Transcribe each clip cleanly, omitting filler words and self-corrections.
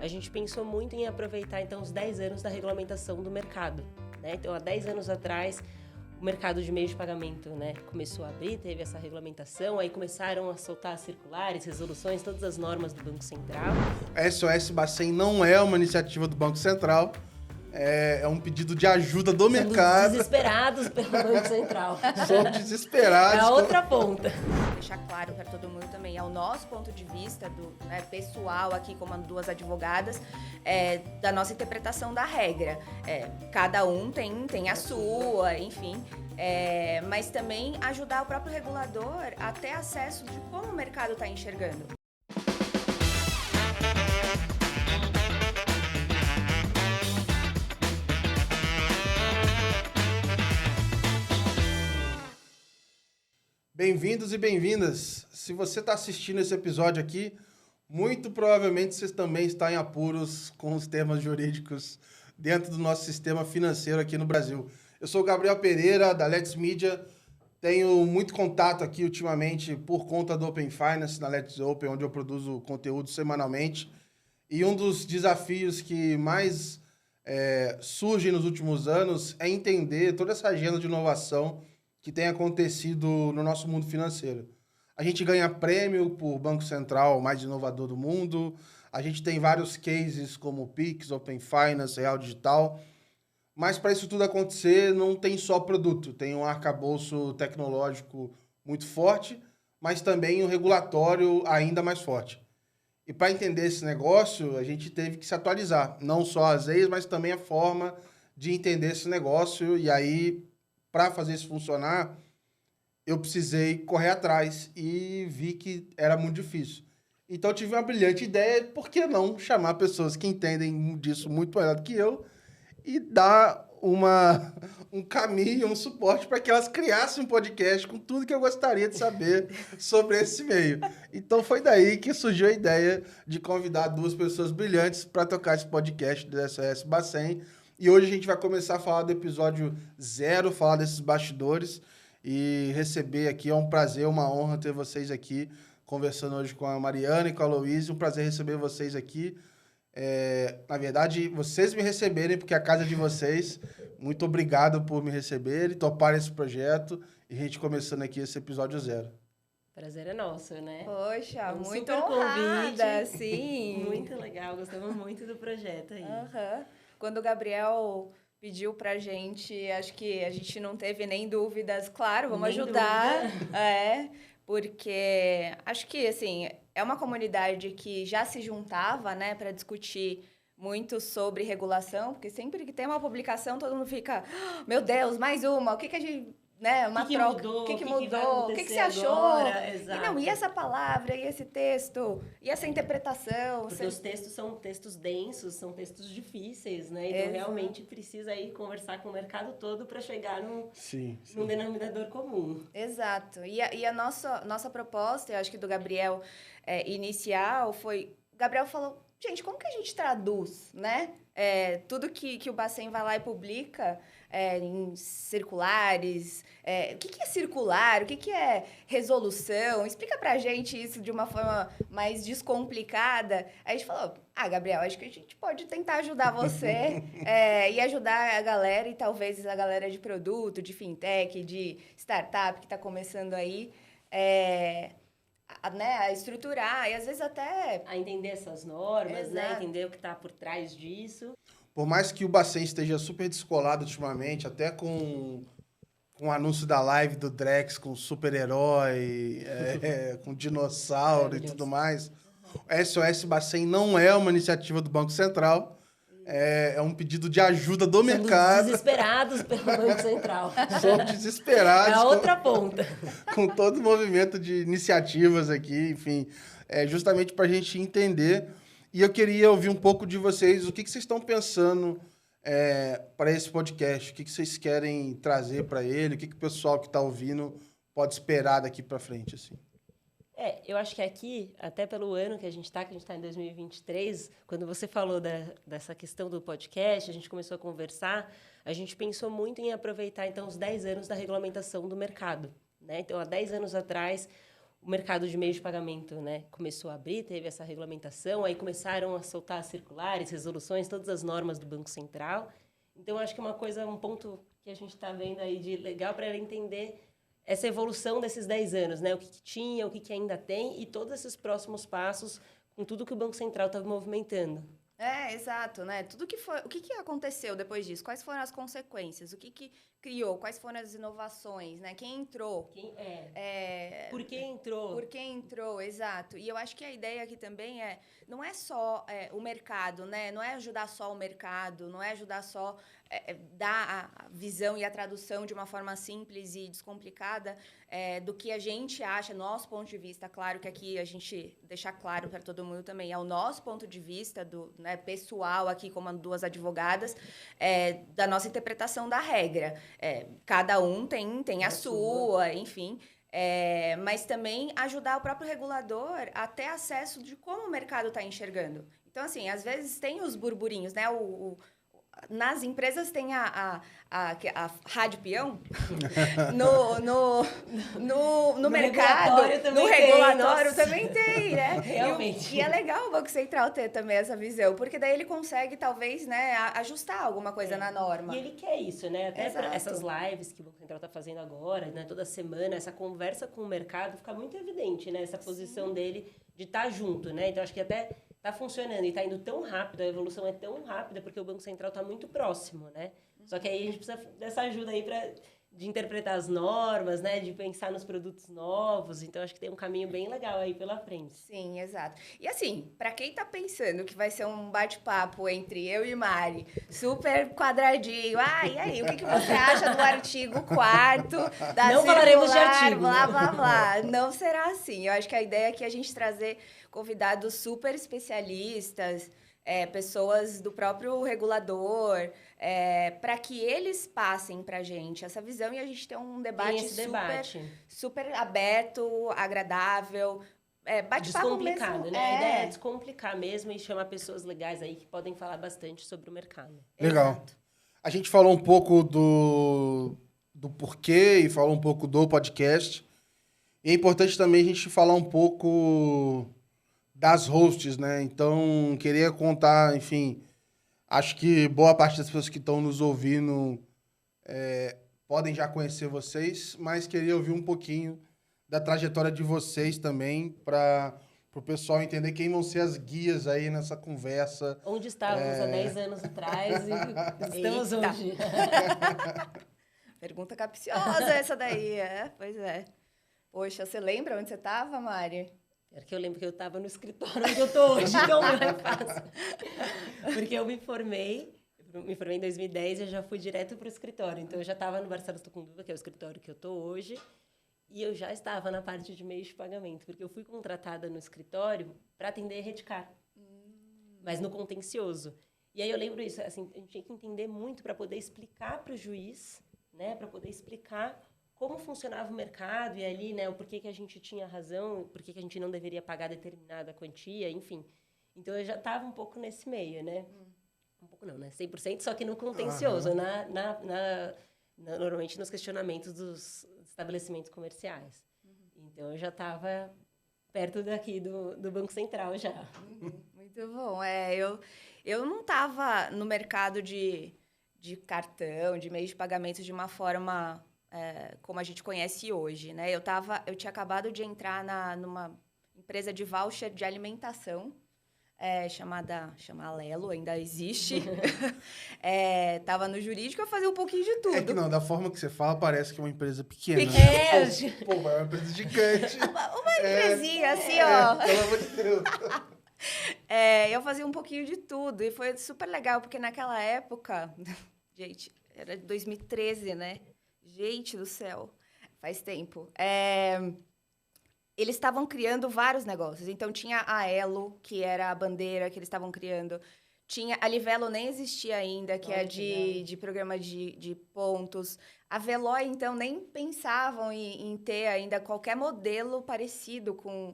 a gente pensou muito em aproveitar, então, os 10 anos da regulamentação do mercado, né? Então, há 10 anos atrás, o mercado de meios de pagamento, né, começou a abrir, teve essa regulamentação, aí começaram a soltar circulares, resoluções, todas as normas do Banco Central. A SOS Bacen não é uma iniciativa do Banco Central, é um pedido de ajuda do mercado. Desesperados pelo Banco Central. Somos desesperados. É a outra ponta. Deixar claro para todo mundo também, é o nosso ponto de vista, pessoal aqui como duas advogadas, da nossa interpretação da regra. Cada um tem a sua, enfim, mas também ajudar o próprio regulador a ter acesso de como o mercado está enxergando. Bem-vindos e bem-vindas. Se você está assistindo esse episódio aqui, muito provavelmente você também está em apuros com os termos jurídicos dentro do nosso sistema financeiro aqui no Brasil. Eu sou o Gabriel Pereira, da Let's Media. Tenho muito contato aqui ultimamente por conta do Open Finance, na Let's Open, onde eu produzo conteúdo semanalmente. E um dos desafios que mais surgem nos últimos anos é entender toda essa agenda de inovação que tem acontecido no nosso mundo financeiro. A gente ganha prêmio por Banco Central mais inovador do mundo, a gente tem vários cases como o Pix, Open Finance, Real Digital, mas para isso tudo acontecer não tem só produto, tem um arcabouço tecnológico muito forte, mas também um regulatório ainda mais forte. E para entender esse negócio, a gente teve que se atualizar, não só as leis, mas também a forma de entender esse negócio, e aí, para fazer isso funcionar, eu precisei correr atrás e vi que era muito difícil. Então, eu tive uma brilhante ideia, por que não chamar pessoas que entendem disso muito melhor do que eu e dar um caminho, um suporte para que elas criassem um podcast com tudo que eu gostaria de saber sobre esse meio. Então, foi daí que surgiu a ideia de convidar duas pessoas brilhantes para tocar esse podcast do SOS Bacen. E hoje a gente vai começar a falar do episódio 0, falar desses bastidores e receber aqui. É um prazer, uma honra ter vocês aqui conversando hoje com a Mariana e com a Louise. Um prazer receber vocês aqui. Na verdade, vocês me receberem, porque é a casa de vocês. Muito obrigado por me receberem, toparem esse projeto e a gente começando aqui esse episódio 0. Prazer é nosso, né? Poxa, Um muito super honrada, convite. sim. Muito legal, gostamos muito do projeto aí. Quando o Gabriel pediu pra gente, acho que a gente não teve nem dúvidas. Claro, vamos Nem ajudar. Porque acho que, assim, é uma comunidade que já se juntava, né, para discutir muito sobre regulação, porque sempre que tem uma publicação, todo mundo fica, meu Deus, mais uma, o que a gente... Né, uma troca. O que mudou? O que você achou? E essa palavra, e esse texto, e essa interpretação? Porque os textos são textos densos, são textos difíceis, né? Então, realmente precisa aí conversar com o mercado todo para chegar num denominador comum. Exato. E a nossa proposta, eu acho que do Gabriel inicial, foi... O Gabriel falou, gente, como que a gente traduz, né? Tudo que o Bacen vai lá e publica em circulares. O que é circular? O que é resolução? Explica pra gente isso de uma forma mais descomplicada. Aí a gente falou, Gabriel, acho que a gente pode tentar ajudar você e ajudar a galera, e talvez a galera de produto, de fintech, de startup que está começando aí, a estruturar e às vezes até... A entender essas normas, né? Entender o que está por trás disso. Por mais que o Bacen esteja super descolado ultimamente, até com o anúncio da live do Drex com super-herói, com dinossauro e tudo mais, o SOS Bacen não é uma iniciativa do Banco Central, é um pedido de ajuda do mercado. Desesperados pelo Banco Central. Somos desesperados. É a outra ponta. Com todo o movimento de iniciativas aqui, enfim, justamente para a gente entender. E eu queria ouvir um pouco de vocês, o que vocês estão pensando para esse podcast, o que vocês querem trazer para ele, o que o pessoal que está ouvindo pode esperar daqui para frente, assim. Eu acho que aqui, até pelo ano que a gente está em 2023, quando você falou dessa questão do podcast, a gente começou a conversar, a gente pensou muito em aproveitar, então, os 10 anos da regulamentação do mercado, né? Então, há 10 anos atrás, o mercado de meios de pagamento, né, começou a abrir, teve essa regulamentação, aí começaram a soltar circulares, resoluções, todas as normas do Banco Central. Então, acho que um ponto que a gente está vendo aí de legal para ela entender essa evolução desses 10 anos, né? O que tinha, o que ainda tem e todos esses próximos passos com tudo que o Banco Central está movimentando. Exato, né? Tudo que foi, o que aconteceu depois disso? Quais foram as consequências? O que criou? Quais foram as inovações, né? Quem entrou? Por que entrou? Por que entrou, exato. E eu acho que a ideia aqui também não é só o mercado, né? Não é ajudar só o mercado, não é ajudar só dar a visão e a tradução de uma forma simples e descomplicada do que a gente acha, nosso ponto de vista. Claro que aqui a gente deixar claro para todo mundo também, é o nosso ponto de vista, pessoal aqui como duas advogadas, da nossa interpretação da regra. Cada um tem a sua, enfim. Mas também ajudar o próprio regulador a ter acesso de como o mercado está enxergando. Então, assim, às vezes tem os burburinhos, né? Nas empresas tem a rádio peão no mercado, no regulatório também tem, né? Realmente. E é legal o Banco Central ter também essa visão, porque daí ele consegue, talvez, né, ajustar alguma coisa na norma. E ele quer isso, né? Até essas lives que o Banco Central está fazendo agora, né? Toda semana, essa conversa com o mercado fica muito evidente, né? Essa posição dele de estar junto, né? Então, acho que até está funcionando e está indo tão rápido, a evolução é tão rápida porque o Banco Central está muito próximo, né? Só que aí a gente precisa dessa ajuda aí de interpretar as normas, né? De pensar nos produtos novos. Então, acho que tem um caminho bem legal aí pela frente. Sim, exato. E assim, para quem está pensando que vai ser um bate-papo entre eu e Mari, super quadradinho, e aí, o que você acha do artigo 4º da Não falaremos de artigo. Blá, blá, blá. Não será assim. Eu acho que a ideia aqui é a gente trazer convidados super especialistas, pessoas do próprio regulador, para que eles passem para a gente essa visão e a gente ter um debate super aberto, agradável, bate-papo descomplicado, mesmo. Né? A ideia é descomplicar mesmo e chamar pessoas legais aí que podem falar bastante sobre o mercado. Legal. Exato. A gente falou um pouco do porquê e falou um pouco do podcast. E é importante também a gente falar um pouco das hosts, né? Então, queria contar, enfim, acho que boa parte das pessoas que estão nos ouvindo podem já conhecer vocês, mas queria ouvir um pouquinho da trajetória de vocês também, para o pessoal entender quem vão ser as guias aí nessa conversa. Onde estávamos há 10 anos atrás e estamos hoje. Pergunta capciosa essa daí, pois é. Poxa, você lembra onde você estava, Mari? Porque eu lembro que eu estava no escritório onde eu estou hoje, então não é fácil. Porque eu me formei em 2010 e eu já fui direto para o escritório. Então, eu já estava no Barcelos Tucunduva, que é o escritório que eu estou hoje, e eu já estava na parte de meios de pagamento, porque eu fui contratada no escritório para atender Redcar, mas no contencioso. E aí eu lembro isso, assim, a gente tinha que entender muito para poder explicar para o juiz, né, para poder explicar como funcionava o mercado e ali, né, o porquê que a gente tinha razão, porquê que a gente não deveria pagar determinada quantia, enfim. Então, eu já estava um pouco nesse meio, né? Um pouco não, né? 100%, só que no contencioso, normalmente nos questionamentos dos estabelecimentos comerciais. Então, eu já estava perto daqui do Banco Central já. Muito bom. Eu não estava no mercado de cartão, de meios de pagamento de uma forma como a gente conhece hoje, né? Eu tinha acabado de entrar numa empresa de voucher de alimentação, chamada Alelo, ainda existe. Tava no jurídico, eu fazia um pouquinho de tudo. É que não, da forma que você fala, parece que é uma empresa pequena. Pô, é uma empresa gigante. Uma empresinha, assim, ó. Pelo amor de Deus. Eu fazia um pouquinho de tudo e foi super legal, porque naquela época, gente, era 2013, né? Gente do céu, faz tempo. Eles estavam criando vários negócios. Então, tinha a Elo, que era a bandeira que eles estavam criando. Tinha a Livelo, nem existia ainda, que de programa de pontos. A Veloy, então, nem pensavam em ter ainda qualquer modelo parecido com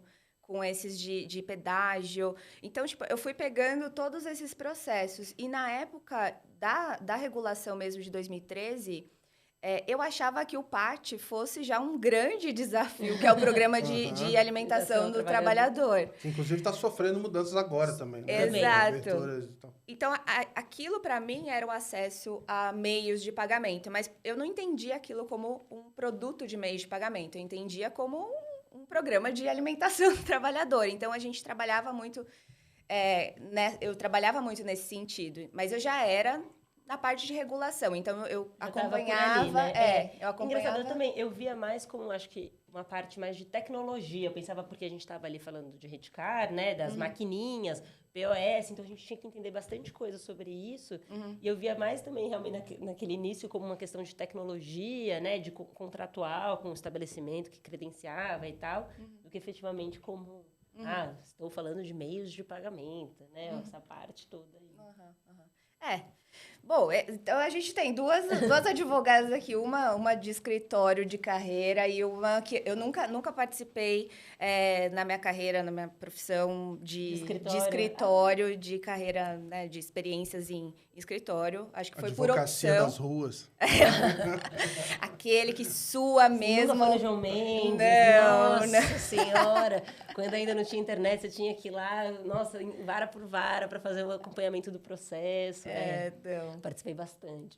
esses de pedágio. Então, tipo, eu fui pegando todos esses processos. E na época da regulação mesmo de 2013... eu achava que o PAT fosse já um grande desafio, que é o Programa de Alimentação do Trabalhador. Que, inclusive, está sofrendo mudanças agora também. Né? Exato. Então, aquilo para mim era o acesso a meios de pagamento, mas eu não entendia aquilo como um produto de meios de pagamento, eu entendia como um programa de alimentação do trabalhador. Então, a gente trabalhava muito, né, eu trabalhava muito nesse sentido, mas eu já era na parte de regulação, então eu acompanhava, ali, né? eu acompanhava. Engraçado também, eu via mais como, acho que, uma parte mais de tecnologia. Eu pensava porque a gente estava ali falando de Redcar, né, das maquininhas, POS, então a gente tinha que entender bastante coisa sobre isso. E eu via mais também, realmente, naquele início, como uma questão de tecnologia, né, de contratual com o estabelecimento que credenciava e tal, do que efetivamente como, estou falando de meios de pagamento, né, essa parte toda aí. Bom, então a gente tem duas advogadas aqui, uma de escritório de carreira e uma que eu nunca participei na minha carreira, na minha profissão de escritório, de carreira, né, de experiências em escritório. Acho que foi por opção. Advocacia das ruas. Aquele que sua mesmo. Nunca foi no João Mendes. Nossa Senhora. Quando ainda não tinha internet, você tinha que ir lá, nossa, vara por vara, para fazer o acompanhamento do processo. Então. Participei bastante.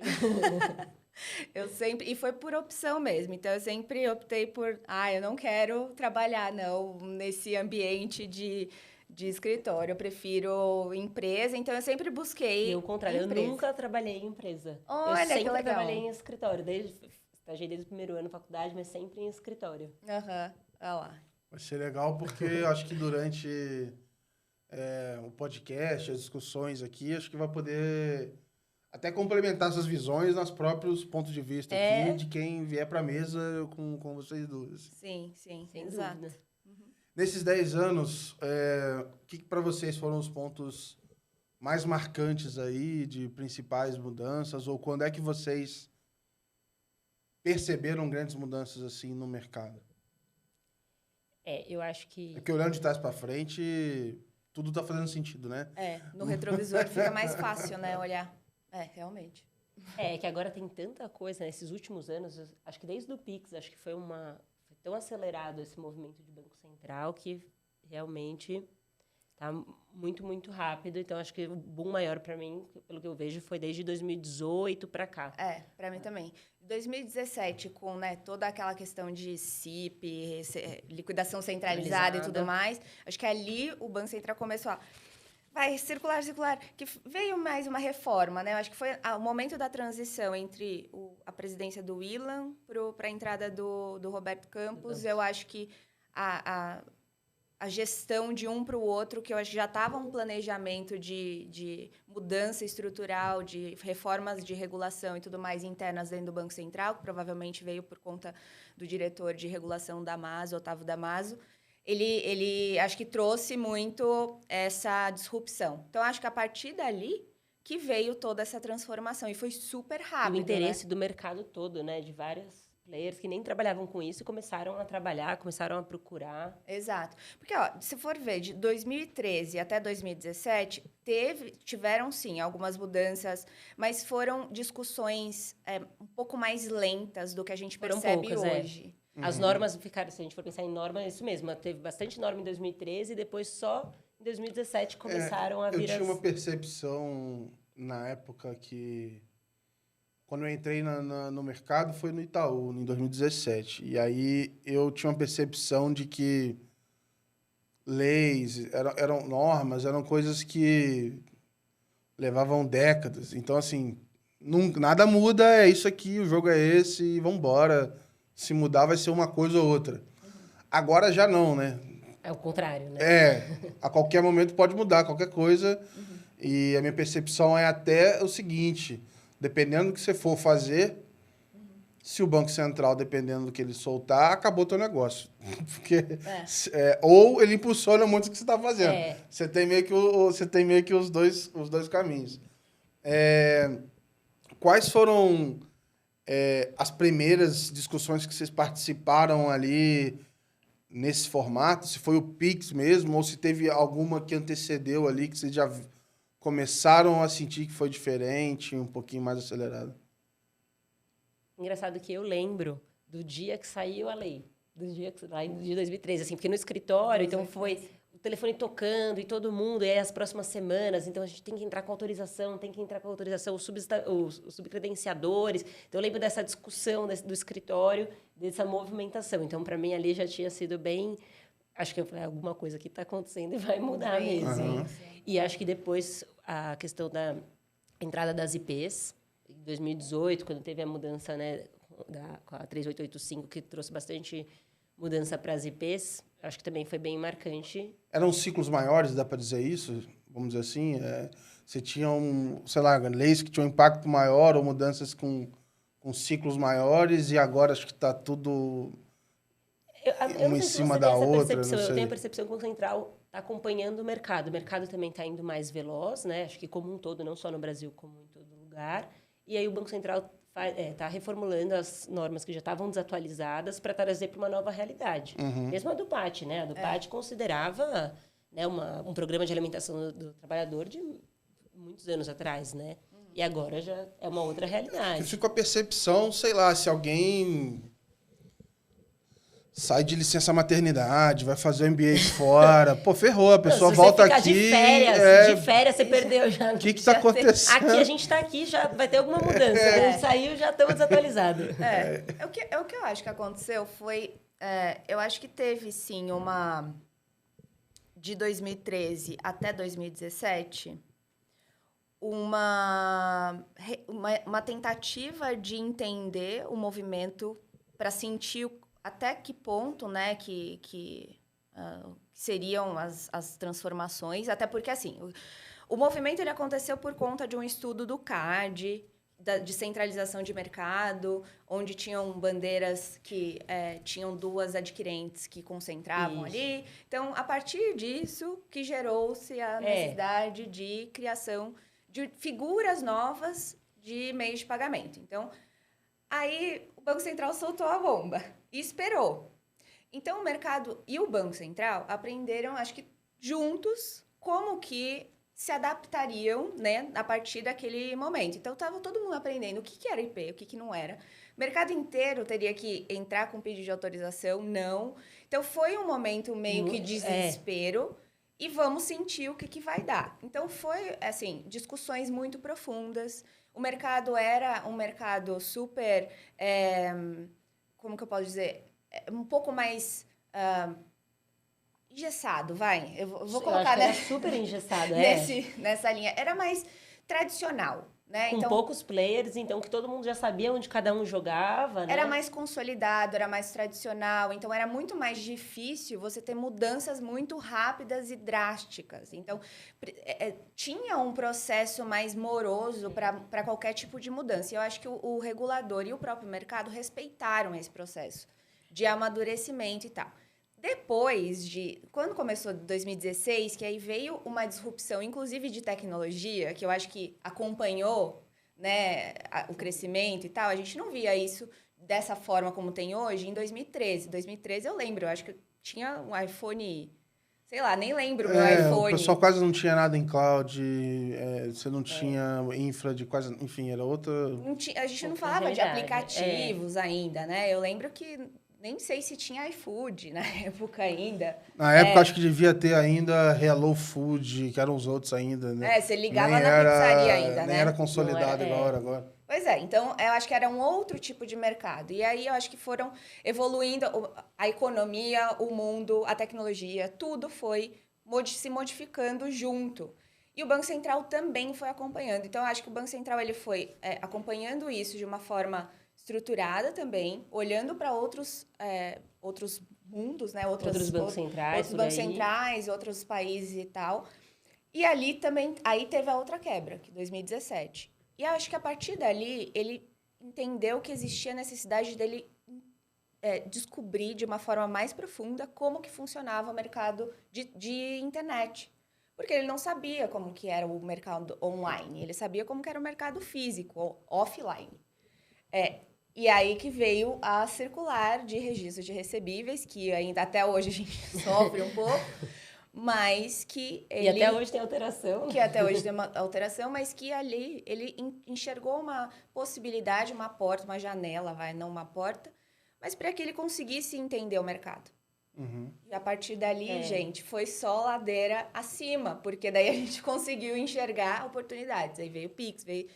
Eu sempre... E foi por opção mesmo. Então, eu sempre optei por... eu não quero trabalhar, não, nesse ambiente de escritório. Eu prefiro empresa, então eu sempre busquei E o contrário, empresa. eu nunca trabalhei em empresa. Olha, eu sempre que legal. trabalhei em escritório. Estagiei desde o primeiro ano da faculdade, mas sempre em escritório. Olha lá. Vai ser legal porque eu acho que durante o podcast, as discussões aqui, acho que vai poder até complementar essas visões nos próprios pontos de vista aqui de quem vier para a mesa com vocês duas. Sim, Sem exato. dúvida. Nesses 10 anos, o que para vocês foram os pontos mais marcantes aí de principais mudanças? Ou quando é que vocês perceberam grandes mudanças assim no mercado? Eu acho que... Porque olhando de trás para frente, tudo tá fazendo sentido, né? No retrovisor fica mais fácil, né, olhar. Realmente. Que agora tem tanta coisa, nesses últimos anos, acho que desde o Pix, acho que foi tão acelerado esse movimento de Banco Central que realmente está muito, muito rápido. Então, acho que o boom maior para mim, pelo que eu vejo, foi desde 2018 para cá. Para mim também. 2017, com, né, toda aquela questão de CIP, liquidação centralizada e tudo mais, acho que ali o Banco Central começou a... Vai, circular, que veio mais uma reforma, né? Eu acho que foi o momento da transição entre a presidência do Ilan para a entrada do Roberto Campos. Eu acho que a gestão de um para o outro, que eu acho que já estava um planejamento de mudança estrutural, de reformas de regulação e tudo mais internas dentro do Banco Central, que provavelmente veio por conta do diretor de regulação Damaso, Otávio Damaso. Ele acho que trouxe muito essa disrupção. Então, acho que a partir dali que veio toda essa transformação. E foi super rápido, e o interesse do mercado todo, né? De vários players que nem trabalhavam com isso começaram a trabalhar, começaram a procurar. Exato. Porque, se for ver, de 2013 até 2017, tiveram, sim, algumas mudanças, mas foram discussões um pouco mais lentas do que a gente percebe poucas, hoje. As normas ficaram, se a gente for pensar em norma, é isso mesmo. Teve bastante norma em 2013 e depois só em 2017 começaram a vir Eu tinha uma percepção na época que... Quando eu entrei no mercado foi no Itaú, em 2017. E aí eu tinha uma percepção de que leis, eram normas, eram coisas que levavam décadas. Então, assim, nada muda, é isso aqui, o jogo é esse e vamos embora. Se mudar, vai ser uma coisa ou outra. Agora já não, né? É o contrário, né? A qualquer momento pode mudar qualquer coisa. E a minha percepção é até o seguinte, dependendo do que você for fazer, se o Banco Central, dependendo do que ele soltar, acabou o teu negócio. Porque, ou ele impulsiona muito o que você está fazendo. Você tem meio que os dois caminhos. Quais foram... as primeiras discussões que vocês participaram ali nesse formato, se foi o Pix mesmo, ou se teve alguma que antecedeu ali, que vocês já começaram a sentir que foi diferente, um pouquinho mais acelerado? Engraçado que eu lembro do dia que saiu a lei, lá em 2013, assim, porque no escritório, então foi o telefone tocando e todo mundo, e aí as próximas semanas, então a gente tem que entrar com autorização, os subcredenciadores. Então eu lembro dessa discussão do escritório, dessa movimentação. Então, para mim, ali já tinha sido bem... Acho que eu falei, alguma coisa que está acontecendo e vai mudar mesmo. E acho que depois a questão da entrada das IPs, em 2018, quando teve a mudança, né, com a 3885, que trouxe bastante mudança para as IPs, acho que também foi bem marcante. Eram ciclos maiores, dá para dizer isso? Vamos dizer assim? Você tinha, sei lá, leis que tinham um impacto maior ou mudanças com ciclos maiores e agora acho que está tudo uma em cima da outra. Não sei. Eu tenho a percepção que o Banco Central está acompanhando o mercado. O mercado também está indo mais veloz, né? Acho que como um todo, não só no Brasil, como em todo lugar. E aí o Banco Central está reformulando as normas que já estavam desatualizadas para trazer para uma nova realidade. Mesmo a do PAT, né? A do PAT considerava, né, um programa de alimentação do trabalhador de muitos anos atrás, né? E agora já é uma outra realidade. Eu fico com a percepção, sei lá, se alguém sai de licença maternidade, vai fazer o MBA fora, pô, ferrou, a pessoa volta aqui... De férias você perdeu já. O que está acontecendo? Aqui a gente está aqui, já vai ter alguma mudança. A gente saiu, já estamos desatualizados. O que eu acho que aconteceu foi... eu acho que teve, sim, de 2013 até 2017... uma tentativa de entender o movimento para sentir até que ponto, né, que seriam as transformações, até porque, assim, o movimento ele aconteceu por conta de um estudo do CAD, de centralização de mercado, onde tinham bandeiras que tinham duas adquirentes que concentravam ali. Então, a partir disso, que gerou-se a necessidade de criação de figuras novas de meios de pagamento. Então, aí o Banco Central soltou a bomba e esperou. Então, o mercado e o Banco Central aprenderam, acho que juntos, como que se adaptariam, né, a partir daquele momento. Então, estava todo mundo aprendendo o que era IP, o que não era. O mercado inteiro teria que entrar com pedido de autorização, não. Então, foi um momento meio que de desespero. E vamos sentir o que vai dar. Então, foi, assim, discussões muito profundas. O mercado era um mercado super... como que eu posso dizer? Um pouco mais engessado, vai. Eu vou colocar... Era super engessado, nessa linha. Era mais tradicional. Né? Com poucos players, então, que todo mundo já sabia onde cada um jogava, né? Era mais consolidado, era mais tradicional. Então, era muito mais difícil você ter mudanças muito rápidas e drásticas. Então, tinha um processo mais moroso para qualquer tipo de mudança. E eu acho que o regulador e o próprio mercado respeitaram esse processo de amadurecimento e tal. Depois quando começou 2016, que aí veio uma disrupção, inclusive de tecnologia, que eu acho que acompanhou, né, o crescimento e tal, a gente não via isso dessa forma como tem hoje em 2013. 2013 eu lembro, eu acho que tinha um iPhone, sei lá, nem lembro meu iPhone. O pessoal quase não tinha nada em cloud, você não tinha infra de quase... Enfim, era outra... A gente não falava de aplicativos ainda, né? Eu lembro que... Nem sei se tinha iFood na época ainda. Na época, acho que devia ter ainda Hello Food, que eram os outros ainda, né? Você ligava na pizzaria ainda, né? Nem era consolidado igual era agora. Pois é, então, eu acho que era um outro tipo de mercado. E aí, eu acho que foram evoluindo a economia, o mundo, a tecnologia, tudo foi se modificando junto. E o Banco Central também foi acompanhando. Então, eu acho que o Banco Central ele foi acompanhando isso de uma forma... estruturada também, olhando para outros mundos, né? Outros bancos centrais, outros países e tal. E ali também, aí teve a outra quebra, que 2017. E acho que a partir dali, ele entendeu que existia a necessidade dele descobrir de uma forma mais profunda como que funcionava o mercado de internet. Porque ele não sabia como que era o mercado online, ele sabia como que era o mercado físico, offline. E aí que veio a circular de registro de recebíveis, que ainda até hoje a gente sofre um pouco, mas que ele... E até hoje tem alteração. Que até hoje tem uma alteração, mas que ali ele enxergou uma possibilidade, uma porta, uma janela, não uma porta, mas para que ele conseguisse entender o mercado. E a partir dali, gente, foi só ladeira acima, porque daí a gente conseguiu enxergar oportunidades. Aí veio o Pix, veio...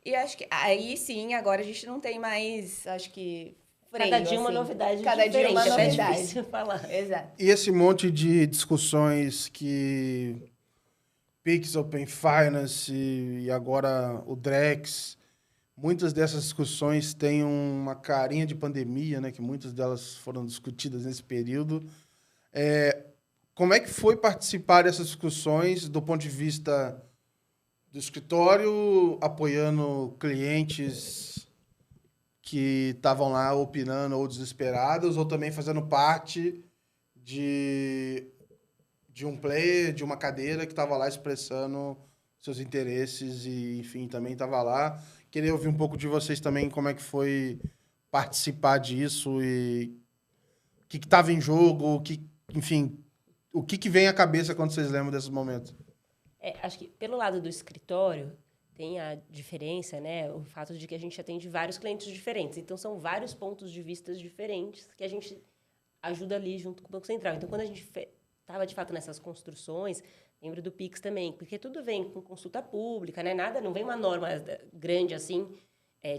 E acho que aí sim, agora a gente não tem mais, acho que... freio, Cada dia assim. uma novidade Cada diferente. dia uma É novidade. difícil falar. Exato. E esse monte de discussões que Pix, Open Finance e agora o Drex, muitas dessas discussões têm uma carinha de pandemia, né? Que muitas delas foram discutidas nesse período. Como é que foi participar dessas discussões do ponto de vista do escritório, apoiando clientes que estavam lá opinando ou desesperados, ou também fazendo parte de um player, de uma cadeira que estava lá expressando seus interesses e, enfim, também estava lá. Queria ouvir um pouco de vocês também, como é que foi participar disso e o que estava em jogo, enfim, o que vem à cabeça quando vocês lembram desses momentos? Acho que pelo lado do escritório tem a diferença, né? O fato de que a gente atende vários clientes diferentes. Então, são vários pontos de vista diferentes que a gente ajuda ali junto com o Banco Central. Então, quando a gente estava, de fato, nessas construções, lembro do Pix também, porque tudo vem com consulta pública, né? Nada, não vem uma norma grande assim,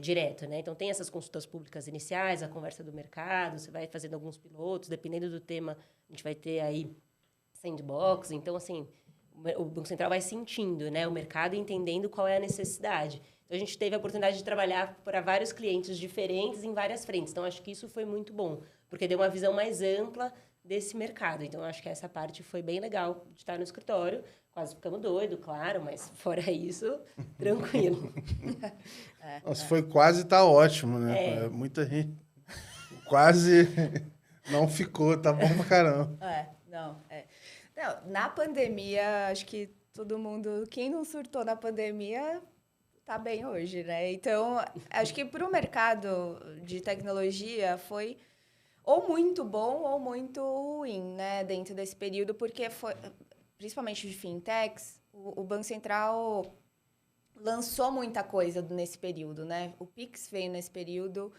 direto, né? Então, tem essas consultas públicas iniciais, a conversa do mercado, você vai fazendo alguns pilotos, dependendo do tema, a gente vai ter aí sandbox. Então, assim, o Banco Central vai sentindo, né, o mercado, entendendo qual é a necessidade. Então, a gente teve a oportunidade de trabalhar para vários clientes diferentes em várias frentes. Então, acho que isso foi muito bom, porque deu uma visão mais ampla desse mercado. Então, acho que essa parte foi bem legal de estar no escritório. Quase ficamos doidos, claro, mas fora isso, tranquilo. Nossa, foi quase tá ótimo, né? Muita gente quase não ficou, tá bom pra caramba. Não, na pandemia, acho que todo mundo, quem não surtou na pandemia, tá bem hoje, né? Então, acho que para o mercado de tecnologia foi ou muito bom ou muito ruim, né? Dentro desse período, porque foi, principalmente de fintechs, o Banco Central lançou muita coisa nesse período, né? O Pix veio nesse período,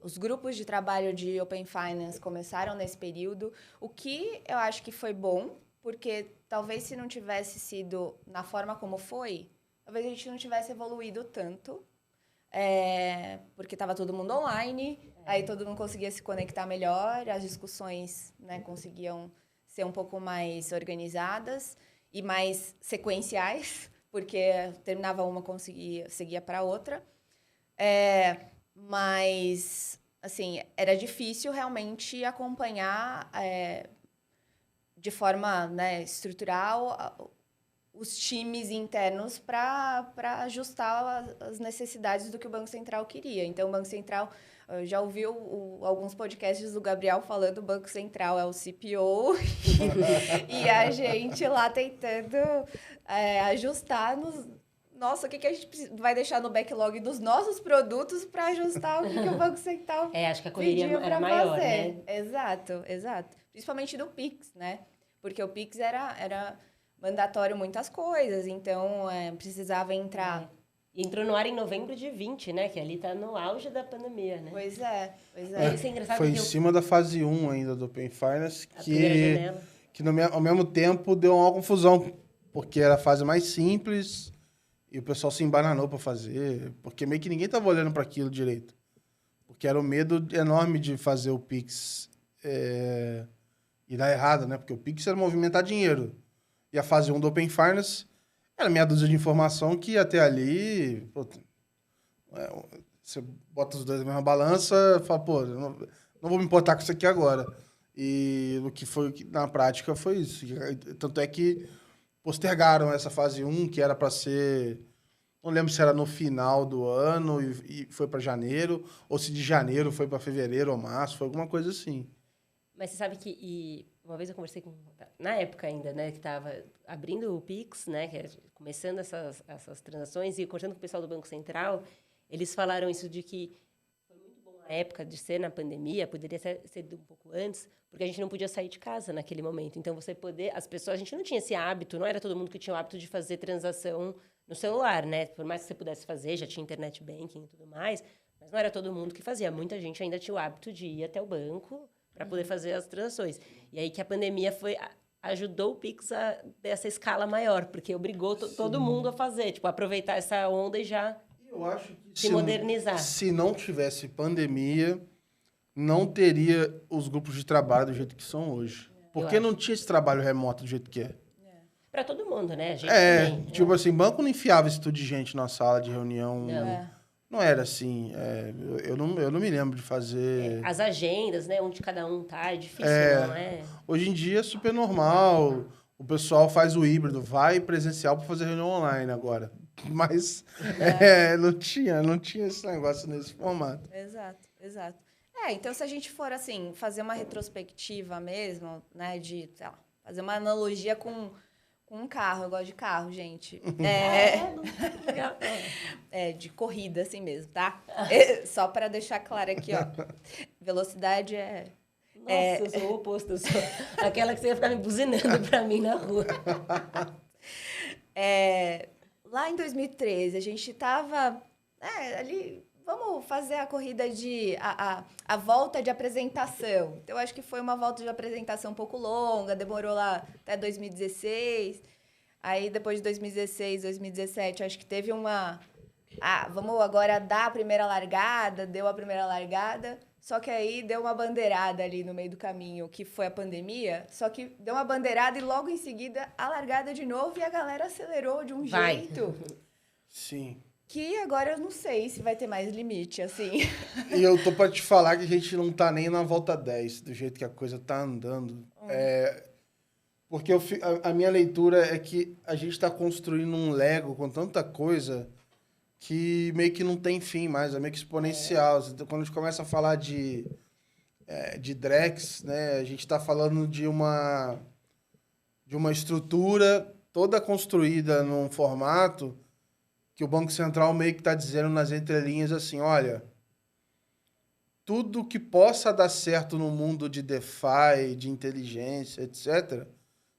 os grupos de trabalho de Open Finance começaram nesse período, o que eu acho que foi bom, porque talvez se não tivesse sido na forma como foi, talvez a gente não tivesse evoluído tanto, porque estava todo mundo online, aí todo mundo conseguia se conectar melhor, as discussões, né, conseguiam ser um pouco mais organizadas e mais sequenciais, porque terminava uma, seguia para outra. Mas, assim, era difícil realmente acompanhar de forma, né, estrutural os times internos para ajustar as necessidades do que o Banco Central queria. Então, o Banco Central... já ouviu alguns podcasts do Gabriel falando que o Banco Central é o CPO e a gente lá tentando ajustar Nossa, o que a gente vai deixar no backlog dos nossos produtos para ajustar o que o Banco Central acho que a correria era maior, né? Exato. Principalmente do Pix, né? Porque o Pix era mandatório muitas coisas, então precisava entrar... Entrou no ar em novembro de 20, né? Que ali tá no auge da pandemia, né? Pois é. Isso é engraçado. Foi em cima da fase 1 ainda do Open Finance, que ao mesmo tempo deu uma confusão, porque era a fase mais simples e o pessoal se embananou para fazer, porque meio que ninguém tava olhando para aquilo direito. Porque era o medo enorme de fazer o Pix e dar errado, né? Porque o Pix era movimentar dinheiro. E a fase 1 do Open Finance era meia dúzia de informação que até ali... Pô, você bota os dois na mesma balança e fala, pô, não vou me importar com isso aqui agora. E o que foi na prática foi isso. Tanto é que postergaram essa fase 1, que era para ser... Não lembro se era no final do ano e foi para janeiro, ou se de janeiro foi para fevereiro ou março, foi alguma coisa assim. Mas você sabe que... uma vez eu conversei na época ainda, né, que estava abrindo o Pix, né, começando essas transações e conversando com o pessoal do Banco Central, eles falaram isso de que foi muito bom época de ser na pandemia, poderia ser um pouco antes, porque a gente não podia sair de casa naquele momento. Então, as pessoas, a gente não tinha esse hábito, não era todo mundo que tinha o hábito de fazer transação no celular, né? Por mais que você pudesse fazer, já tinha internet banking e tudo mais, mas não era todo mundo que fazia. Muita gente ainda tinha o hábito de ir até o banco para poder fazer as transações. E aí que a pandemia ajudou o Pix a ter essa escala maior, porque obrigou todo mundo a fazer, tipo, aproveitar essa onda e já Eu acho que se modernizar. Se não tivesse pandemia, não teria os grupos de trabalho do jeito que são hoje. Porque não tinha esse trabalho remoto do jeito que é. Para todo mundo, né? A gente também, tipo assim, banco não enfiava esse tudo de gente na sala de reunião. Não. Não era assim. Eu não me lembro de fazer... As agendas, né? Onde cada um tá, é difícil, não é? Hoje em dia é super normal. O pessoal faz o híbrido, vai presencial para fazer reunião online agora. Mas não tinha esse negócio nesse formato. Exato. Então se a gente for, assim, fazer uma retrospectiva mesmo, né, de, sei lá, fazer uma analogia com um carro, eu gosto de carro, gente. De corrida, assim mesmo, tá? Só para deixar claro aqui, ó. Velocidade Nossa, eu sou o oposto. Eu sou aquela que você ia ficar me buzinando para mim na rua. Lá em 2013, a gente tava ali... Vamos fazer a corrida a volta de apresentação. Então, eu acho que foi uma volta de apresentação um pouco longa, demorou lá até 2016. Aí, depois de 2016, 2017, acho que teve vamos agora dar a primeira largada, deu a primeira largada. Só que aí deu uma bandeirada ali no meio do caminho, que foi a pandemia. Só que deu uma bandeirada e logo em seguida a largada de novo e a galera acelerou de um jeito. Sim. Que agora eu não sei se vai ter mais limite, assim. E eu tô pra te falar que a gente não tá nem na volta 10, do jeito que a coisa tá andando. Porque a minha leitura é que a gente tá construindo um Lego com tanta coisa que meio que não tem fim mais, é meio que exponencial. Quando a gente começa a falar de Drex, né, a gente tá falando de uma estrutura toda construída num formato que o Banco Central meio que está dizendo nas entrelinhas assim, olha, tudo que possa dar certo no mundo de DeFi, de inteligência, etc.,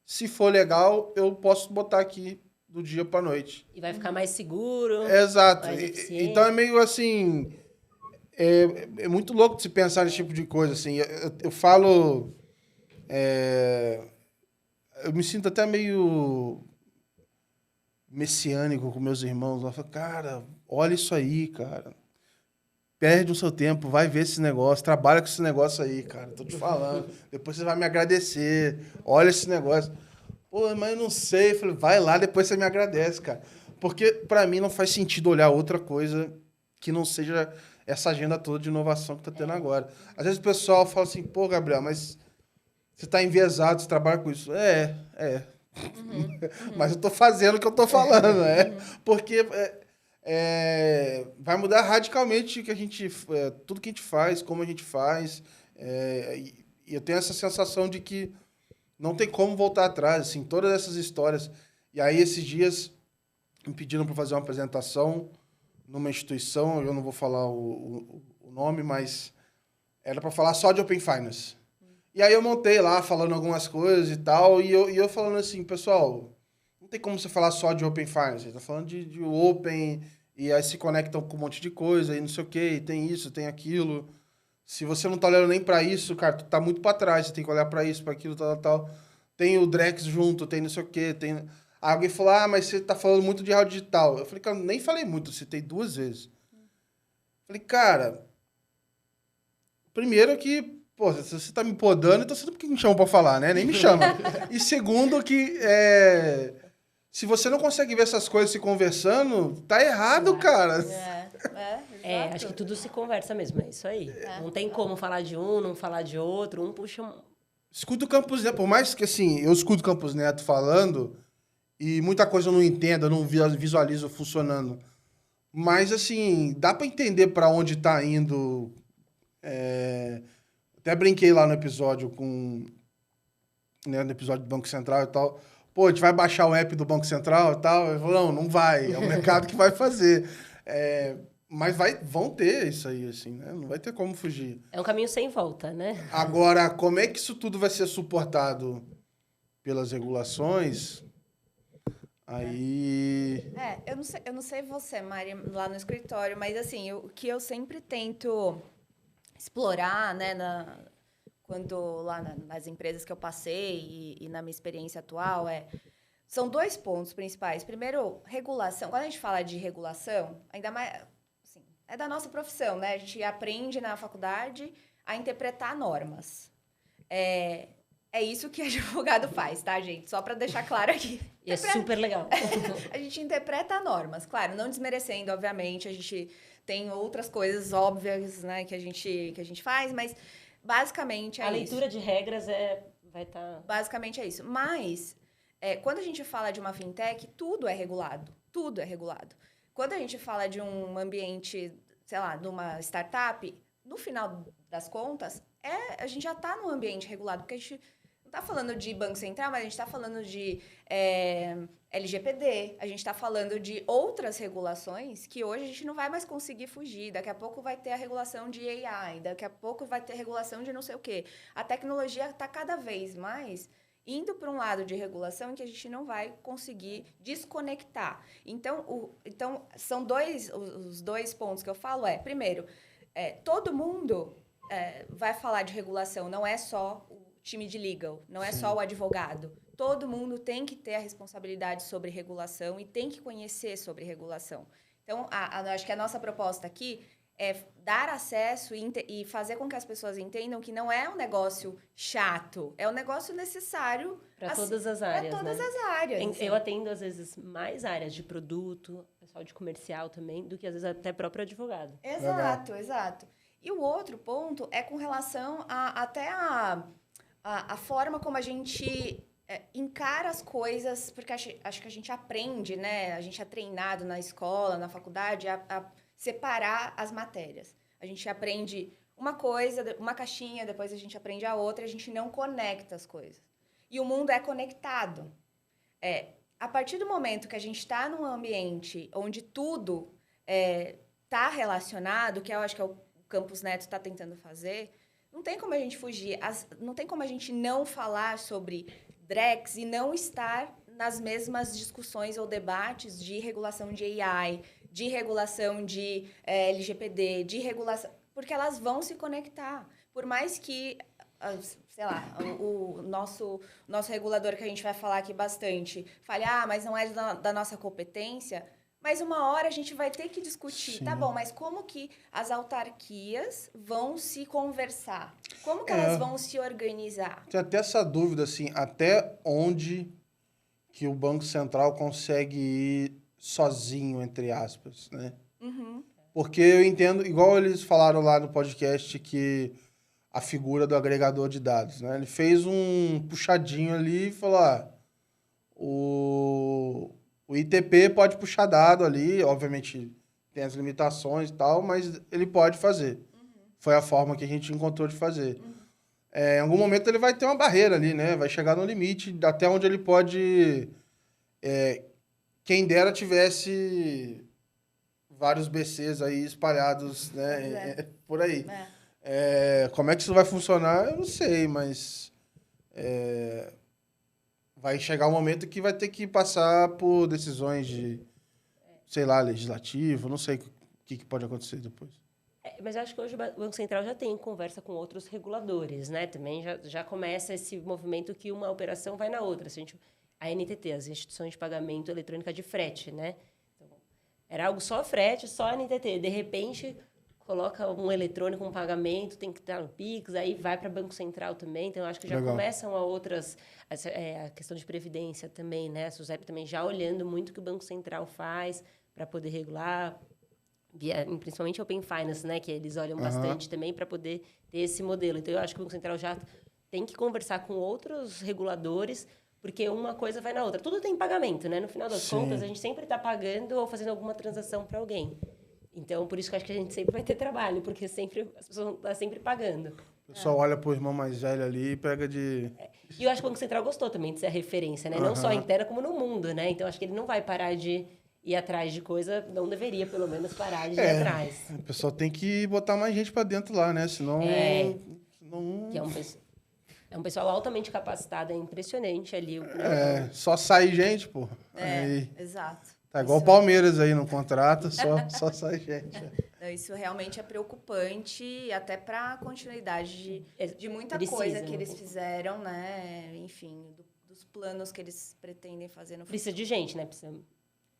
se for legal, eu posso botar aqui do dia para noite. E vai ficar mais seguro. Exato. Mais eficiente. Então é meio assim... É muito louco de se pensar nesse tipo de coisa. Assim. Eu falo... eu me sinto até meio... messiânico com meus irmãos. Eu falo, cara, olha isso aí, cara. Perde o seu tempo, vai ver esse negócio, trabalha com esse negócio aí, cara. Tô te falando. Depois você vai me agradecer. Olha esse negócio. Pô, mas eu não sei. Eu falei, vai lá, depois você me agradece, cara. Porque, para mim, não faz sentido olhar outra coisa que não seja essa agenda toda de inovação que tá tendo agora. Às vezes o pessoal fala assim, pô, Gabriel, mas você tá enviesado, você trabalha com isso. Mas eu tô fazendo o que eu tô falando, porque vai mudar radicalmente que tudo que a gente faz, como a gente faz, e eu tenho essa sensação de que não tem como voltar atrás, assim, todas essas histórias. E aí, esses dias, me pediram para fazer uma apresentação numa instituição, eu não vou falar o nome, mas era para falar só de Open Finance. E aí eu montei lá, falando algumas coisas e tal, e eu falando assim, pessoal, não tem como você falar só de Open Finance, você tá falando de Open, e aí se conectam com um monte de coisa, e não sei o quê, e tem isso, tem aquilo. Se você não tá olhando nem para isso, cara, tu tá muito para trás, você tem que olhar para isso, para aquilo, tal. Tem o Drex junto, tem não sei o quê, tem... Aí alguém falou, mas você tá falando muito de real digital. Eu falei, cara, nem falei muito, eu citei 2 vezes. Falei, cara, primeiro que, pô, se você tá me podando, então você não me chama pra falar, né? Nem me chama. E segundo que, se você não consegue ver essas coisas se conversando, tá errado, cara. Acho que tudo se conversa mesmo, é isso aí. Não tem como falar de um, não falar de outro, um puxa... Escuto o Campos Neto, por mais que, assim, eu escuto o Campos Neto falando e muita coisa eu não entendo, eu não visualizo funcionando. Mas, assim, dá pra entender pra onde tá indo. Até brinquei lá no episódio no episódio do Banco Central e tal. Pô, a gente vai baixar o app do Banco Central e tal? Eu falo, não vai, é o mercado que vai fazer. Mas vão ter isso aí, assim, né? Não vai ter como fugir. É um caminho sem volta, né? Agora, como é que isso tudo vai ser suportado pelas regulações? Aí... Eu não sei você, Mari, lá no escritório, mas assim, o que eu sempre tento explorar, né, quando lá nas empresas que eu passei e na minha experiência atual, são 2 pontos principais. Primeiro, regulação. Quando a gente fala de regulação, ainda mais, assim, é da nossa profissão, né? A gente aprende na faculdade a interpretar normas. É isso que advogado faz, tá, gente? Só para deixar claro aqui. E é super legal. A gente interpreta normas, claro, não desmerecendo, obviamente, a gente tem outras coisas óbvias, né, que a gente faz, mas basicamente é isso. A leitura de regras vai estar... Basicamente é isso. Mas, quando a gente fala de uma fintech, tudo é regulado. Tudo é regulado. Quando a gente fala de um ambiente, sei lá, de uma startup, no final das contas, a gente já está num ambiente regulado, porque a gente não está falando de Banco Central, mas a gente está falando de LGPD, a gente está falando de outras regulações que hoje a gente não vai mais conseguir fugir. Daqui a pouco vai ter a regulação de AI, daqui a pouco vai ter regulação de não sei o quê. A tecnologia está cada vez mais indo para um lado de regulação em que a gente não vai conseguir desconectar. Então, são os 2 pontos que eu falo. Primeiro, todo mundo vai falar de regulação, não é só o time de legal, não é só o advogado. Todo mundo tem que ter a responsabilidade sobre regulação e tem que conhecer sobre regulação. Então, acho que a nossa proposta aqui é dar acesso e fazer com que as pessoas entendam que não é um negócio chato, é um negócio necessário para todas as áreas. Para todas né? as áreas. Assim. Eu atendo, às vezes, mais áreas de produto, pessoal de comercial também, do que, às vezes, até próprio advogado. Exato, exato. E o outro ponto é com relação até a forma como a gente encara as coisas, porque acho que a gente aprende, né? A gente é treinado na escola, na faculdade, a separar as matérias. A gente aprende uma coisa, uma caixinha, depois a gente aprende a outra, e a gente não conecta as coisas. E o mundo é conectado. A partir do momento que a gente está num ambiente onde tudo está relacionado, que eu acho que é o Campus Neto está tentando fazer, não tem como a gente fugir, não tem como a gente não falar sobre Drex e não estar nas mesmas discussões ou debates de regulação de AI, de regulação de LGPD, de regulação... Porque elas vão se conectar. Por mais que, sei lá, o nosso regulador, que a gente vai falar aqui bastante, fale, mas não é da nossa competência... Mas uma hora a gente vai ter que discutir, Sim. Tá bom, mas como que as autarquias vão se conversar? Como que elas vão se organizar? Tem até essa dúvida, assim, até onde que o Banco Central consegue ir sozinho, entre aspas, né? Uhum. Porque eu entendo, igual eles falaram lá no podcast, que a figura do agregador de dados, né? Ele fez um puxadinho ali e falou, o ITP pode puxar dado ali, obviamente tem as limitações e tal, mas ele pode fazer. Foi a forma que a gente encontrou de fazer. Em algum momento ele vai ter uma barreira ali, né? Vai chegar no limite, até onde ele pode... quem dera tivesse vários BCs aí espalhados, né? Por aí. Como é que isso vai funcionar? Eu não sei, mas... vai chegar um momento que vai ter que passar por decisões de, sei lá, legislativo, não sei o que pode acontecer depois. Mas eu acho que hoje o Banco Central já tem conversa com outros reguladores, né? Também já começa esse movimento que uma operação vai na outra. A NTT, as instituições de pagamento eletrônica de frete, né? Então, era algo só frete, só NTT. De repente, coloca um eletrônico, um pagamento, tem que estar no Pix, aí vai para Banco Central também. Então, eu acho que já começam a outras... a questão de previdência também, né? A SUSEP também já olhando muito o que o Banco Central faz para poder regular, principalmente Open Finance, né? Que eles olham bastante também para poder ter esse modelo. Então, eu acho que o Banco Central já tem que conversar com outros reguladores, porque uma coisa vai na outra. Tudo tem pagamento, né? No final das contas, a gente sempre está pagando ou fazendo alguma transação para alguém. Então, por isso que eu acho que a gente sempre vai ter trabalho, porque as pessoas vão estar sempre pagando. O pessoal olha pro irmão mais velho ali e pega de... E eu acho que o Banco Central gostou também de ser a referência, né? Não só interna, como no mundo, né? Então, acho que ele não vai parar de ir atrás de coisa, não deveria, pelo menos, parar de ir atrás. O pessoal tem que botar mais gente pra dentro lá, né? Senão... Que é um pessoal altamente capacitado, é impressionante ali. Só sai gente, pô. Aí, Exato. tá igual o Palmeiras aí, não contrata, só sai gente. Isso realmente é preocupante, até para a continuidade de muita Precisa, coisa que né? eles fizeram, né? Enfim, dos planos que eles pretendem fazer no futuro. Precisa de gente, né? Precisa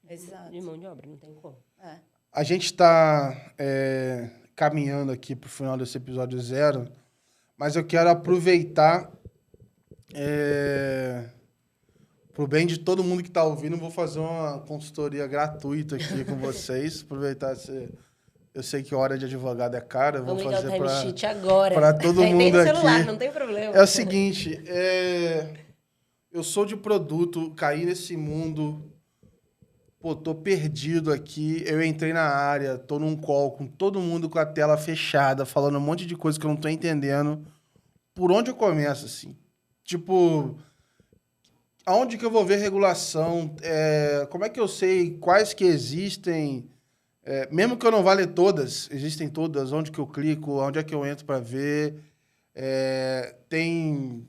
Exato. de mão de obra, não tem como. A gente está caminhando aqui para o final desse episódio 0, mas eu quero aproveitar, para o bem de todo mundo que está ouvindo, eu vou fazer uma consultoria gratuita aqui com vocês. Aproveitar eu sei que hora de advogado é cara, eu vou Vamos ligar fazer o time sheet agora. para todo Aí mundo tem no celular, aqui. não tem problema. É o seguinte, eu sou de produto, caí nesse mundo, pô, tô perdido aqui, eu entrei na área, tô num call com todo mundo com a tela fechada, falando um monte de coisa que eu não tô entendendo. Por onde eu começo, assim? Tipo, aonde que eu vou ver regulação? Como é que eu sei quais que existem? Mesmo que eu não vá ler todas, existem todas, onde que eu clico, onde é que eu entro para ver? Tem,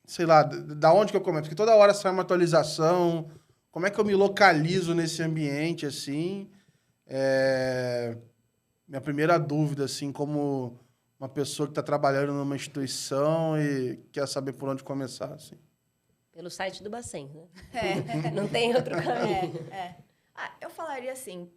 sei lá, da onde que eu começo? Porque toda hora sai uma atualização. Como é que eu me localizo nesse ambiente, assim? Minha primeira dúvida, assim, como uma pessoa que está trabalhando numa instituição e quer saber por onde começar, assim. Pelo site do Bacen, né? Não tem outro caminho. Eu falaria assim,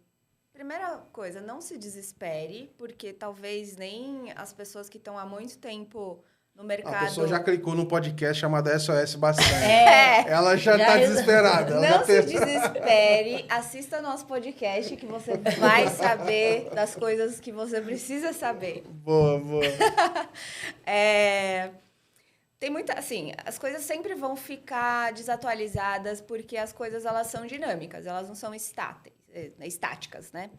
primeira coisa, não se desespere, porque talvez nem as pessoas que estão há muito tempo no mercado... A pessoa já clicou num podcast chamado SOS Bacen. É. Ela já está desesperada. Ela Não já se pensa- desespere, assista nosso podcast que você vai saber das coisas que você precisa saber. Boa. Tem muita, assim, as coisas sempre vão ficar desatualizadas porque as coisas elas são dinâmicas, elas não são estáticas, né?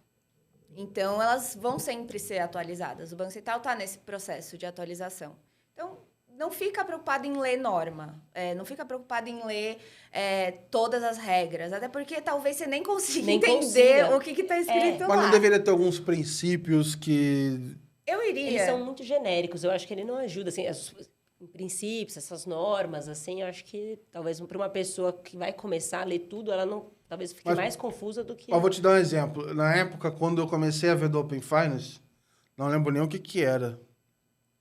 Então elas vão sempre ser atualizadas. O Banco Central está nesse processo de atualização. Então não fica preocupado em ler norma, não fica preocupado em ler todas as regras, até porque talvez você nem consiga entender o que está escrito lá. Mas não deveria ter alguns princípios que... Eu iria. Eles são muito genéricos, eu acho que ele não ajuda, assim, em princípios, essas normas, assim, eu acho que talvez para uma pessoa que vai começar a ler tudo, ela não, talvez fique mais confusa do que... Eu vou te dar um exemplo. Na época, quando eu comecei a ver do Open Finance, não lembro nem o que era.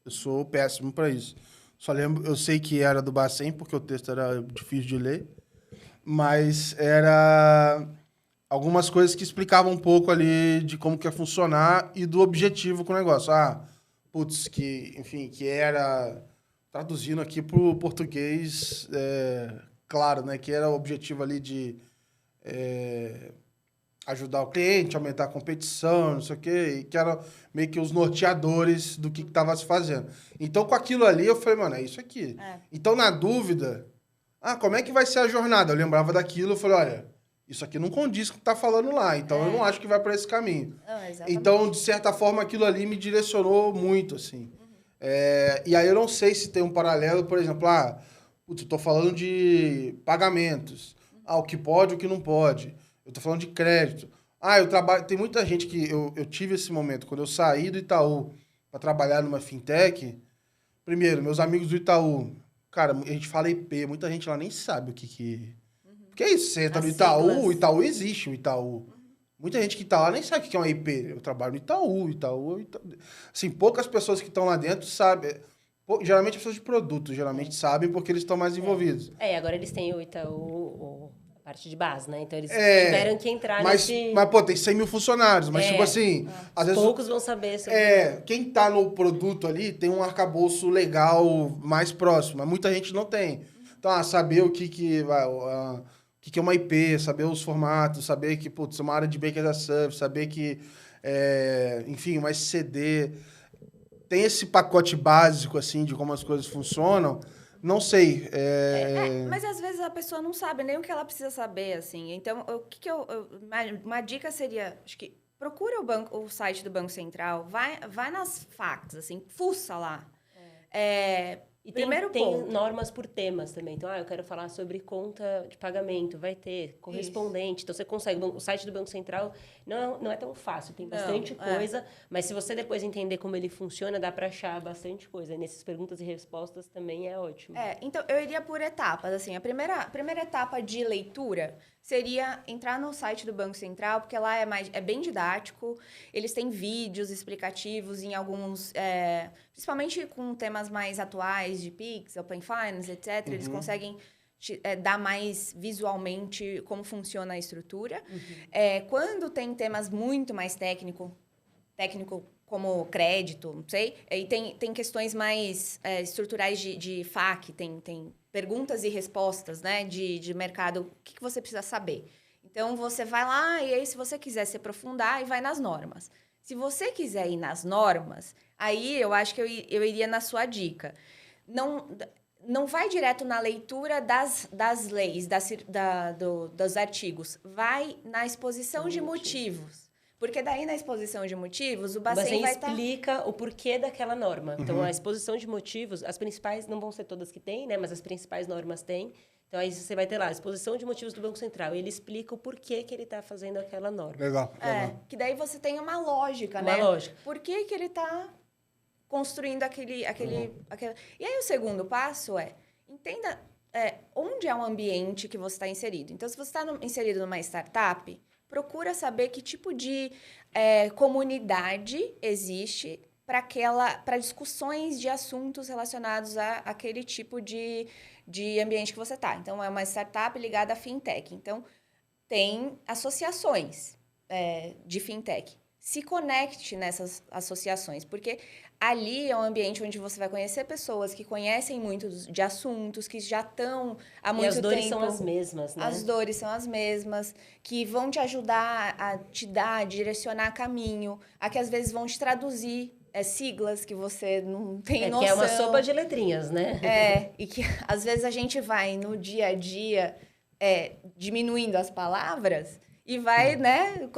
Eu sou péssimo para isso. Só lembro, eu sei que era do Bacen, porque o texto era difícil de ler, mas era algumas coisas que explicavam um pouco ali de como que ia funcionar e do objetivo com o negócio. Que era, traduzindo aqui para o português, claro, né, que era o objetivo ali de ajudar o cliente, aumentar a competição, não sei o quê, e que eram meio que os norteadores do que estava se fazendo. Então, com aquilo ali, eu falei, mano, é isso aqui. Então, na dúvida, como é que vai ser a jornada? Eu lembrava daquilo, eu falei, olha, isso aqui não condiz com o que tá falando lá, então eu não acho que vai para esse caminho. Então, de certa forma, aquilo ali me direcionou muito, assim. E aí eu não sei se tem um paralelo, por exemplo, eu tô falando de pagamentos. O que pode, o que não pode. Eu tô falando de crédito. Eu trabalho... Tem muita gente que... Eu tive esse momento, quando eu saí do Itaú para trabalhar numa fintech. Primeiro, meus amigos do Itaú. Cara, a gente fala IP, muita gente lá nem sabe o que... Porque é isso, você entra no Itaú, o Itaú existe, o Itaú. Muita gente que tá lá nem sabe o que é uma IP. Eu trabalho no Itaú. Assim, poucas pessoas que estão lá dentro sabem... Geralmente pessoas de produto, geralmente sabem porque eles estão mais envolvidos. Agora eles têm o Itaú... parte de base, né? Então, eles tiveram que entrar nesse... Mas, pô, tem 100 mil funcionários. Mas, tipo assim... Às vezes, poucos vão saber sobre... Quem tá no produto ali tem um arcabouço legal mais próximo. Mas muita gente não tem. Então, saber o que é uma IP, saber os formatos, saber que, putz, é uma área de Banking as a Service, saber que, enfim, uma SCD... Tem esse pacote básico, assim, de como as coisas funcionam... Não sei. Mas às vezes a pessoa não sabe nem o que ela precisa saber, assim. Então, uma dica seria, acho que procura o site do Banco Central, vai nas facts, assim, fuça lá. E Primeiro tem ponto. normas por temas também. Então, eu quero falar sobre conta de pagamento, vai ter correspondente. Então, você consegue. O site do Banco Central não é tão fácil, tem bastante coisa, mas se você depois entender como ele funciona, dá para achar bastante coisa. E nessas perguntas e respostas também é ótimo. Então, eu iria por etapas. Assim, a primeira etapa de leitura seria entrar no site do Banco Central, porque lá é bem didático, eles têm vídeos explicativos em alguns, principalmente com temas mais atuais de Pix, Open Finance, etc. Eles conseguem dar mais visualmente como funciona a estrutura. Quando tem temas muito mais técnico como crédito, não sei, e tem questões mais estruturais de FAQ, tem perguntas e respostas, né, de mercado, o que você precisa saber. Então, você vai lá e aí, se você quiser se aprofundar, vai nas normas. Se você quiser ir nas normas, aí eu acho que eu iria na sua dica. Não vai direto na leitura das leis, dos artigos. Vai na exposição de motivos. Porque daí, na exposição de motivos, o Bacen vai explica o porquê daquela norma. Então, a exposição de motivos, as principais, não vão ser todas que tem, né? Mas as principais normas têm. Então, aí você vai ter lá a exposição de motivos do Banco Central. Ele explica o porquê que ele está fazendo aquela norma. Legal. Que daí você tem uma lógica, né? Uma lógica. Por que ele está construindo aquele... E aí, o segundo passo entenda onde é o ambiente que você está inserido. Então, se você está inserido numa startup, procura saber que tipo de comunidade existe para discussões de assuntos relacionados àquele tipo de ambiente que você está. Então, é uma startup ligada à fintech. Então, tem associações de fintech. Se conecte nessas associações, porque ali é um ambiente onde você vai conhecer pessoas que conhecem muito de assuntos, que já estão há muito tempo... E as dores são as mesmas, né? As dores são as mesmas, que vão te ajudar a te direcionar caminho, a que às vezes vão te traduzir siglas que você não tem noção. Que é uma sopa de letrinhas, né? E que às vezes a gente vai no dia a dia diminuindo as palavras... E vai, né,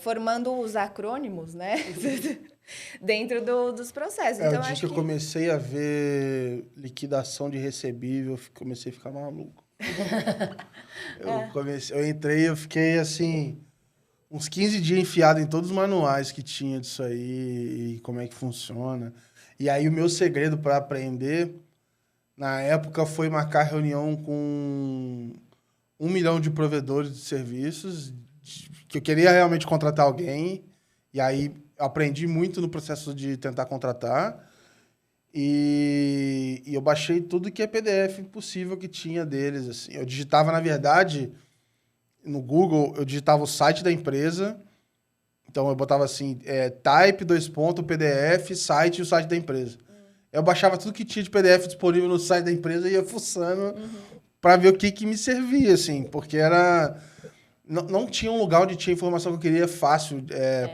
formando os acrônimos, né, dentro dos processos. Então, o dia que eu comecei a ver liquidação de recebível, comecei a ficar maluco. Eu entrei, eu fiquei, assim, uns 15 dias enfiado em todos os manuais que tinha disso aí e como é que funciona. E aí, o meu segredo para aprender, na época, foi marcar reunião com 1 milhão de provedores de serviços, que eu queria realmente contratar alguém, e aí aprendi muito no processo de tentar contratar, e eu baixei tudo que é PDF possível que tinha deles. Assim. Eu digitava, na verdade, no Google, eu digitava o site da empresa, então eu botava assim, type, PDF, site e o site da empresa. Eu baixava tudo que tinha de PDF disponível no site da empresa e ia fuçando... para ver o que me servia, assim, porque não tinha um lugar onde tinha informação que eu queria fácil,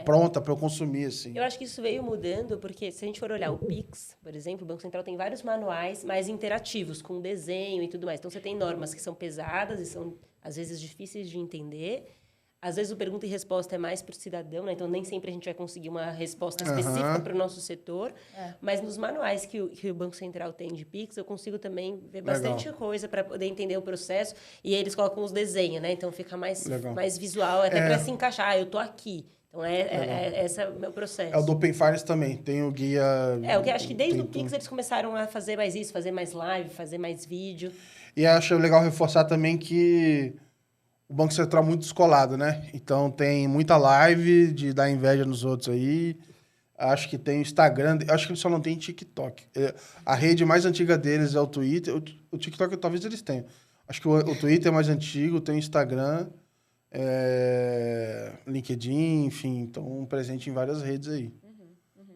pronta para eu consumir, assim. Eu acho que isso veio mudando, porque se a gente for olhar o Pix, por exemplo, o Banco Central tem vários manuais mais interativos, com desenho e tudo mais. Então, você tem normas que são pesadas e são, às vezes, difíceis de entender. Às vezes, o pergunta e resposta é mais para o cidadão, né? Então, nem sempre a gente vai conseguir uma resposta específica para o nosso setor. Mas nos manuais que o Banco Central tem de Pix, eu consigo também ver bastante coisa para poder entender o processo. E aí, eles colocam os desenhos, né? Então, fica mais visual, até para se encaixar. Eu tô aqui. Então, esse é o meu processo. É o do Open Finance também, tem o guia... o que acho que desde o Pix eles começaram a fazer mais isso, fazer mais live, fazer mais vídeo. E acho legal reforçar também que... O Banco Central é muito descolado, né? Então, tem muita live de dar inveja nos outros aí. Acho que tem o Instagram. Acho que eles só não tem TikTok. A rede mais antiga deles é o Twitter. O TikTok talvez eles tenham. Acho que o Twitter é mais antigo, tem o Instagram, LinkedIn, enfim. Então, presente em várias redes aí.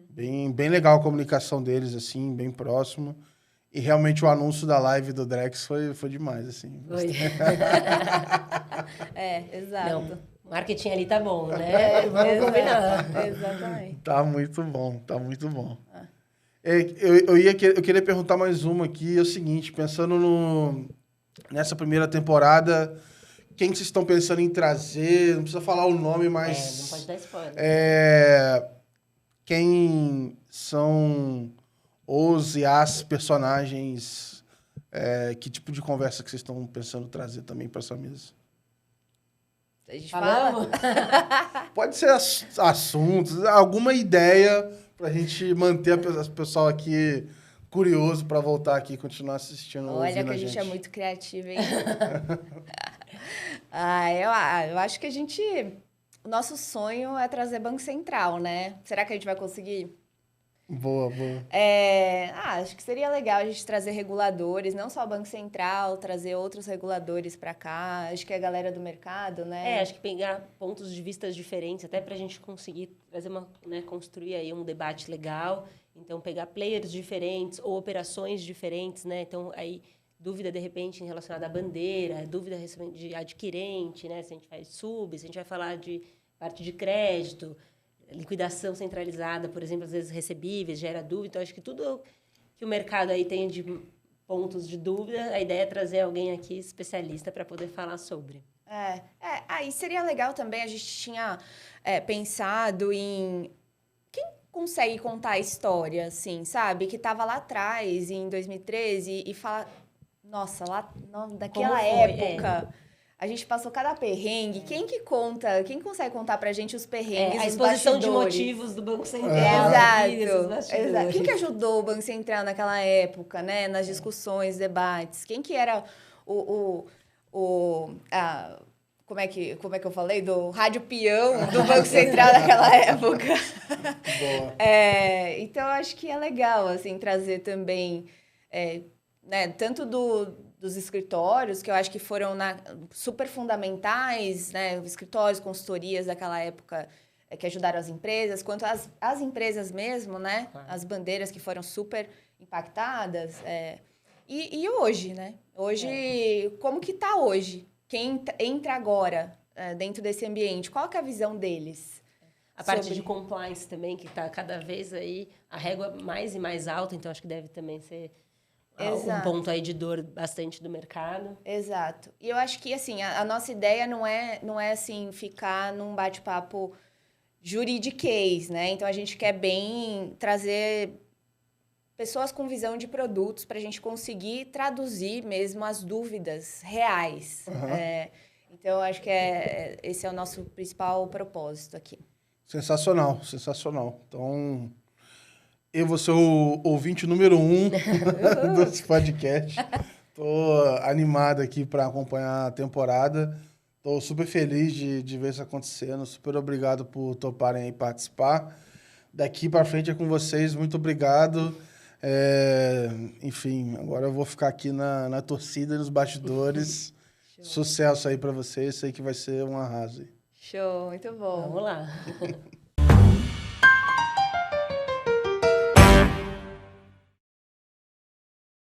Bem legal a comunicação deles, assim, bem próximo. E realmente o anúncio da live do Drex foi demais, assim. Foi. Exato. Não, o marketing ali tá bom, né? Vamos combinar. Exatamente. Tá muito bom, tá muito bom. Eu queria perguntar mais uma aqui, é o seguinte, pensando nessa primeira temporada, quem que vocês estão pensando em trazer? Não precisa falar o nome, mas... não pode dar spoiler. Quem são os e as personagens, que tipo de conversa que vocês estão pensando trazer também para essa mesa? A gente Falamos? fala? Pode ser assuntos, alguma ideia para a gente manter o pessoal aqui curioso para voltar aqui e continuar assistindo. Olha ouvindo que a gente é muito criativo, hein? Eu acho que o nosso sonho é trazer Banco Central, né? Será que a gente vai conseguir? Boa, boa. Acho que seria legal a gente trazer reguladores, não só o Banco Central, trazer outros reguladores para cá. Acho que a galera do mercado, né? Acho que pegar pontos de vista diferentes, até para a gente conseguir trazer construir aí um debate legal. Então, pegar players diferentes ou operações diferentes, né? Então, aí, dúvida, de repente, relacionada à bandeira, dúvida de adquirente, né? Se a gente faz sub, se a gente vai falar de parte de crédito, liquidação centralizada, por exemplo, às vezes recebíveis, gera dúvida. Então, acho que tudo que o mercado aí tem de pontos de dúvida, a ideia é trazer alguém aqui especialista para poder falar sobre. Aí seria legal também, a gente tinha pensado em quem consegue contar a história, assim, sabe? Que estava lá atrás, em 2013, e fala, nossa, daquela época... A gente passou cada perrengue. Quem consegue contar pra gente os perrengues, a os exposição de bastidores? motivos do Banco Central. Exato. Quem que ajudou o Banco Central naquela época, né? Nas discussões, debates? Quem que era como é que eu falei? Do rádio peão do Banco Central naquela época. Boa. Então, eu acho que é legal, assim, trazer também, né? Tanto dos escritórios, que eu acho que foram super fundamentais, né? Escritórios, consultorias daquela época que ajudaram as empresas, quanto as empresas mesmo, né? As bandeiras que foram super impactadas. E hoje, né? Hoje, como que está hoje? Quem entra agora dentro desse ambiente, qual que é a visão deles? A parte de compliance também, que está cada vez aí, a régua mais e mais alta, então acho que deve também ser... um ponto aí de dor bastante do mercado. Exato. E eu acho que, assim, a nossa ideia não é assim, ficar num bate-papo juridiquês, né? Então, a gente quer bem trazer pessoas com visão de produtos para a gente conseguir traduzir mesmo as dúvidas reais. Uhum. Então, eu acho que esse é o nosso principal propósito aqui. Sensacional, sensacional. Então... Eu vou ser o ouvinte número 1 desse podcast. Tô animado aqui para acompanhar a temporada. Tô super feliz de ver isso acontecendo. Super obrigado por toparem aí participar. Daqui para frente é com vocês. Muito obrigado. Enfim, agora eu vou ficar aqui na torcida e nos bastidores. Sucesso aí para vocês. Sei que vai ser um arraso. Show, muito bom. Vamos lá.